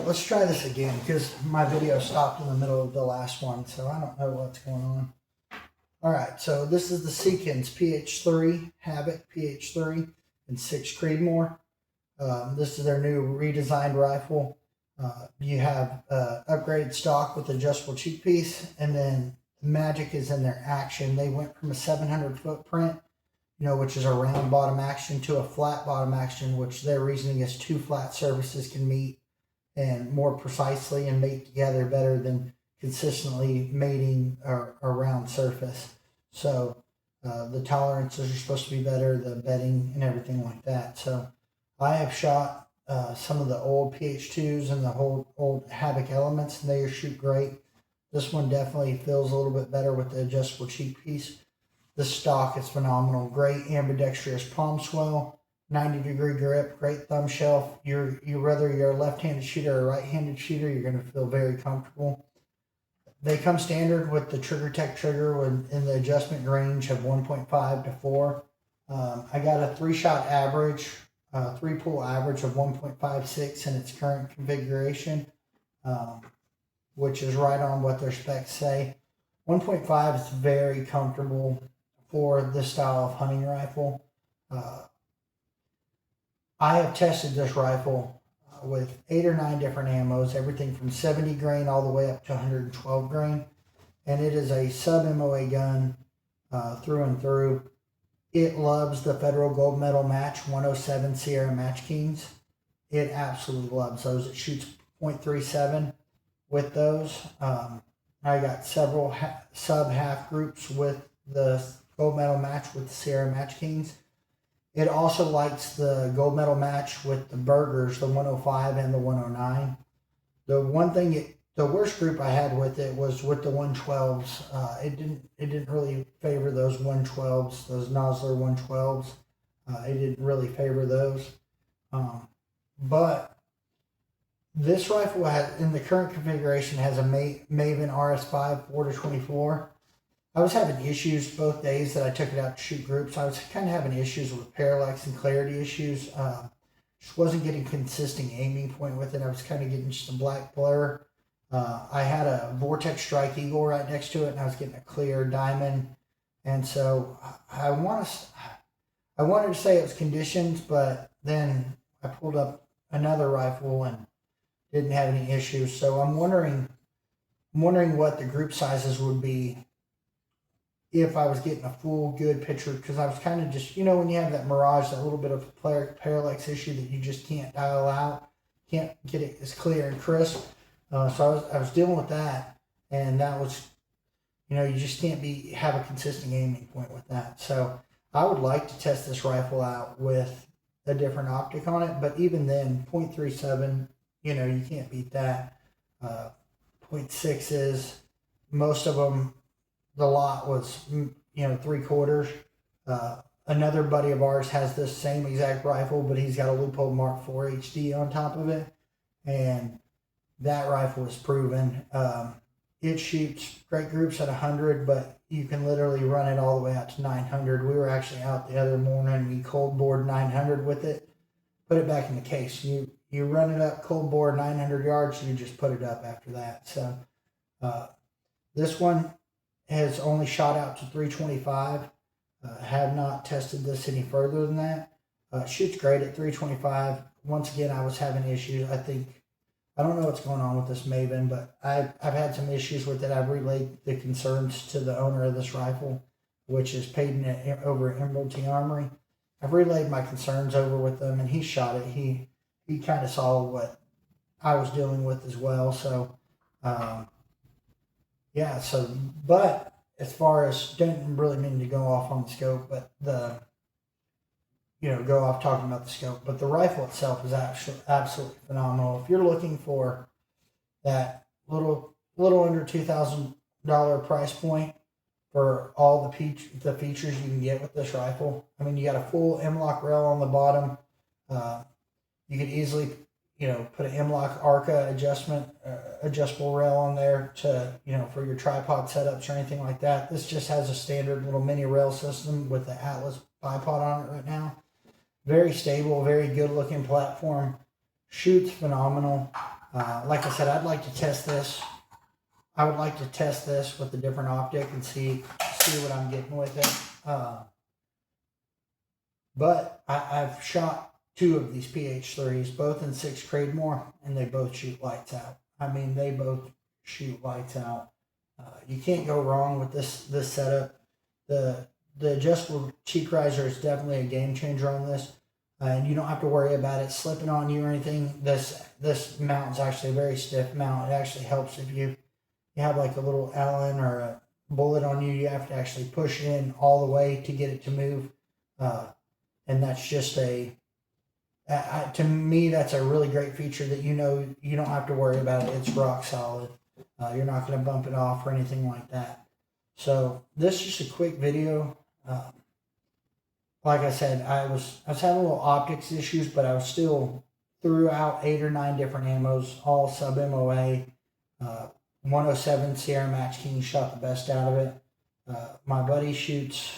let's try this again because my video stopped in the middle of the last one, so I don't know what's going on. All right, so this is the Seekins ph3, Havoc ph3 and 6 Creedmoor. This is their new redesigned rifle. You have upgraded stock with adjustable cheek piece, and then the magic is in their action. They went from a 700 footprint, which is a round bottom action, to a flat bottom action, which their reasoning is two flat surfaces can meet and more precisely and mate together better than consistently mating a round surface. So the tolerances are supposed to be better, the bedding and everything like that. So I have shot some of the old ph2s and the whole old Havoc elements, and they shoot great. This one definitely feels a little bit better with the adjustable cheek piece. The stock is phenomenal. Great ambidextrous palm swell, 90-degree grip, great thumb shelf. Whether you're a left-handed shooter or a right-handed shooter, you're going to feel very comfortable. They come standard with the Trigger Tech trigger in the adjustment range of 1.5 to 4. I got a 3-shot average, 3-pull average of 1.56 in its current configuration, which is right on what their specs say. 1.5 is very comfortable for this style of hunting rifle. I have tested this rifle with 8 or 9 different ammos, everything from 70 grain all the way up to 112 grain. And it is a sub-MOA gun through and through. It loves the Federal Gold Medal Match 107 Sierra Match Kings. It absolutely loves those. It shoots .37 with those. I got several sub-half groups with the Gold Medal Match with the Sierra Match Kings. It also likes the Gold Medal Match with the Burgers, the 105 and the 109. The worst group I had with it was with the 112s. It didn't really favor those 112s, those Nosler 112s. It didn't really favor those. But this rifle in the current configuration has a Maven RS5 4-24. I was having issues both days that I took it out to shoot groups. I was kind of having issues with parallax and clarity issues. Just wasn't getting consistent aiming point with it. I was kind of getting just a black blur. I had a Vortex Strike Eagle right next to it, and I was getting a clear diamond. And so I wanted to say it was conditions, but then I pulled up another rifle and didn't have any issues. So I'm wondering what the group sizes would be if I was getting a full good picture, because I was kind of just, when you have that mirage, that little bit of parallax issue that you just can't dial out, can't get it as clear and crisp. So I was dealing with that, and that was, you just can't have a consistent aiming point with that. So I would like to test this rifle out with a different optic on it, but even then, .37, you can't beat that. .6s, most of them, the lot was, 3/4. Another buddy of ours has this same exact rifle, but he's got a Loophole Mark IV HD on top of it, and that rifle is proven. It shoots great groups at 100, but you can literally run it all the way out to 900. We were actually out the other morning. We cold bored 900 with it, put it back in the case. You run it up cold bore 900 yards, you just put it up after that. So this one has only shot out to 325. Have not tested this any further than that. Shoots great at 325. Once again, I was having issues. I don't know what's going on with this Maven, but I've had some issues with it. I've relayed the concerns to the owner of this rifle, which is Peyton over at Emerald Armory. I've relayed my concerns over with them, and he shot it. He kind of saw what I was dealing with as well. So, yeah. So, but as far as, didn't really mean to go off on the scope, but go off talking about the scope, but the rifle itself is absolutely phenomenal. If you're looking for that little under $2,000 price point for all the features you can get with this rifle, I mean, you got a full M-LOK rail on the bottom. You could easily, put an M-LOK ARCA adjustable rail on there to, for your tripod setups or anything like that. This just has a standard little mini rail system with the Atlas bipod on it right now. Very stable, very good looking platform. Shoots phenomenal. Like I said, I'd like to test this. I would like to test this with a different optic and see what I'm getting with it. But I've shot 2 of these ph3s, both in 6 Creedmoor, and they both shoot lights out. I mean, they both shoot lights out. You can't go wrong with this setup. The adjustable cheek riser is definitely a game changer on this. And you don't have to worry about it slipping on you or anything. This mount is actually a very stiff mount. It actually helps if you have like a little Allen or a bullet on you. You have to actually push in all the way to get it to move. And that's just to me, that's a really great feature that you don't have to worry about it. It's rock solid. You're not going to bump it off or anything like that. So this is just a quick video. Like I said, I was having a little optics issues, but I was still threw out 8 or 9 different ammos, all sub MOA. 107 Sierra Match King shot the best out of it. My buddy shoots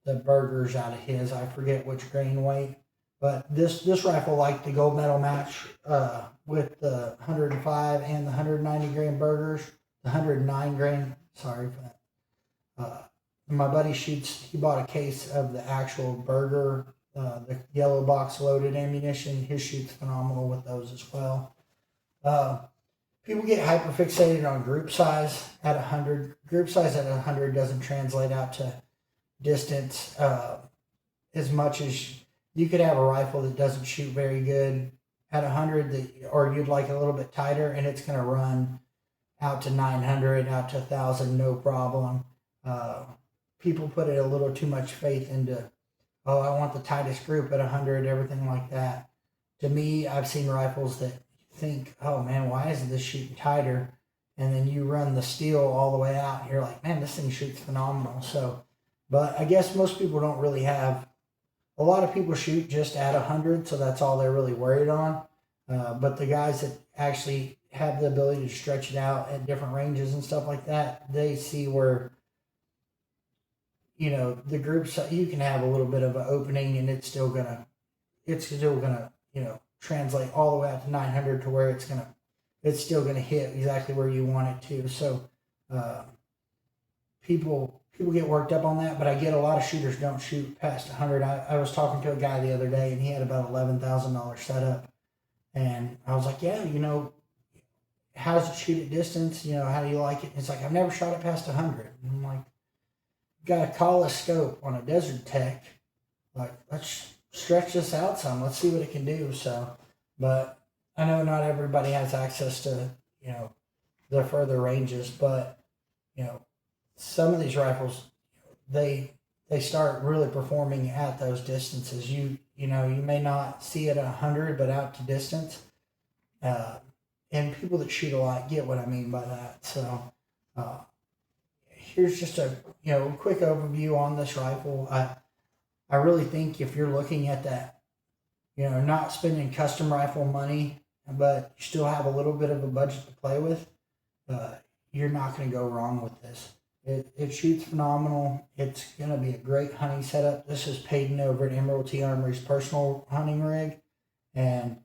the burgers out of his. I forget which grain weight, but this rifle, like the gold medal match with the 105 and the 190 grain burgers, the 109 grain. Sorry for that. My buddy shoots, he bought a case of the actual burger, the yellow box loaded ammunition. His shoots phenomenal with those as well. People get hyper fixated on group size at 100. Group size at 100 doesn't translate out to distance as much as you could have a rifle that doesn't shoot very good at 100, or you'd like it a little bit tighter, and it's going to run out to 900, out to 1,000, no problem. People put a little too much faith into, oh, I want the tightest group at 100, everything like that. To me, I've seen rifles that think, oh man, why isn't this shooting tighter? And then you run the steel all the way out, and you're like, man, this thing shoots phenomenal. So, but I guess most people don't really have, a lot of people shoot just at 100, so that's all they're really worried on. But the guys that actually have the ability to stretch it out at different ranges and stuff like that, they see where, the groups, you can have a little bit of an opening, and it's still gonna, translate all the way out to 900 to where it's still gonna hit exactly where you want it to. So people get worked up on that, but I get a lot of shooters don't shoot past 100. I was talking to a guy the other day, and he had about $11,000 setup, and I was like, yeah, how does it shoot at distance? How do you like it? And it's like, I've never shot it past 100. And I'm like, got a Kala scope on a Desert Tech. Like, let's stretch this out some. Let's see what it can do. So, but I know not everybody has access to, the further ranges, but, some of these rifles, they start really performing at those distances. You may not see it at 100, but out to distance. And people that shoot a lot get what I mean by that. So, here's just a quick overview on this rifle. I really think if you're looking at that, not spending custom rifle money, but you still have a little bit of a budget to play with, you're not going to go wrong with this. It shoots phenomenal. It's going to be a great hunting setup. This is Peyton over at Emerald Armory's personal hunting rig, and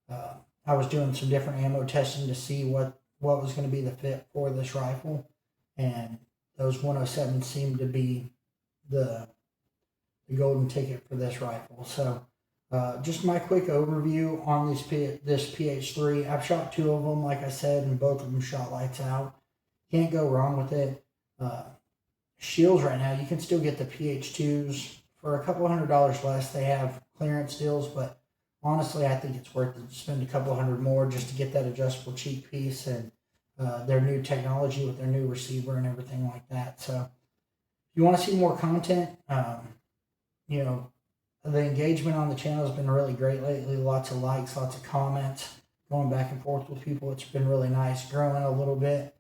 I was doing some different ammo testing to see what was going to be the fit for this rifle, and those 107 seemed to be the golden ticket for this rifle. So just my quick overview on this ph3. I've shot 2 of them, like I said, and both of them shot lights out. Can't go wrong with it. Shields right now, you can still get the ph2s for a couple $100 less. They have clearance deals, but honestly, I think it's worth it to spend a couple $100 more just to get that adjustable cheek piece and their new technology with their new receiver and everything like that. So if you want to see more content, the engagement on the channel has been really great lately. Lots of likes, lots of comments, going back and forth with people. It's been really nice, growing a little bit,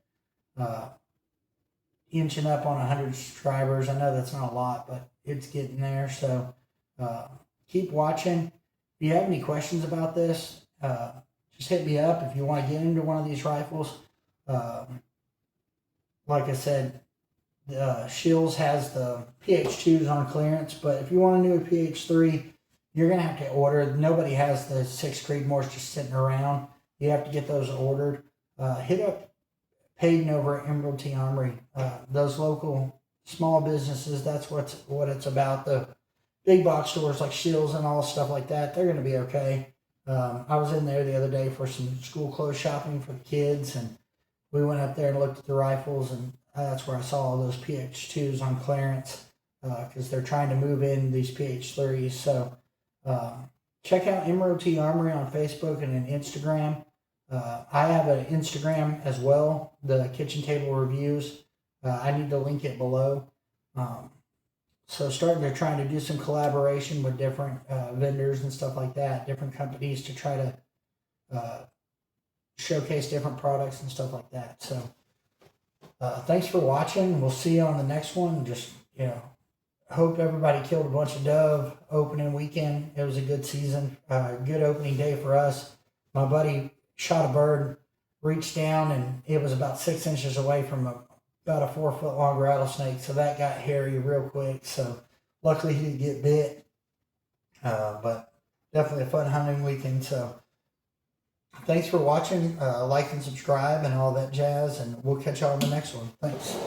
inching up on 100 subscribers. I know that's not a lot, but it's getting there. So keep watching. If you have any questions about this, just hit me up. If you want to get into one of these rifles, like I said, Shields has the ph2s on clearance, but if you want to do a ph3, you're going to have to order. Nobody has the 6 Creedmoors just sitting around. you have to get those ordered. Hit up Payton over at Emerald T Armory. Those local small businesses, that's what it's about. The big box stores like Shields and all stuff like that, they're going to be okay. I was in there the other day for some school clothes shopping for the kids, and we went up there and looked at the rifles, and that's where I saw all those ph2s on clearance because they're trying to move in these ph3s. So check out Emerald T Armory on Facebook and on Instagram. I have an Instagram as well, the Kitchen Table Reviews. I need to link it below. So starting to try to do some collaboration with different vendors and stuff like that, different companies to try to showcase different products and stuff like that. So thanks for watching. We'll see you on the next one. Just, hope everybody killed a bunch of dove opening weekend. It was a good season, good opening day for us. My buddy shot a bird, reached down, and it was about 6 inches away from about a 4 foot long rattlesnake. So that got hairy real quick. So luckily he didn't get bit. But definitely a fun hunting weekend. So thanks for watching. Like and subscribe and all that jazz. And we'll catch y'all on the next one. Thanks.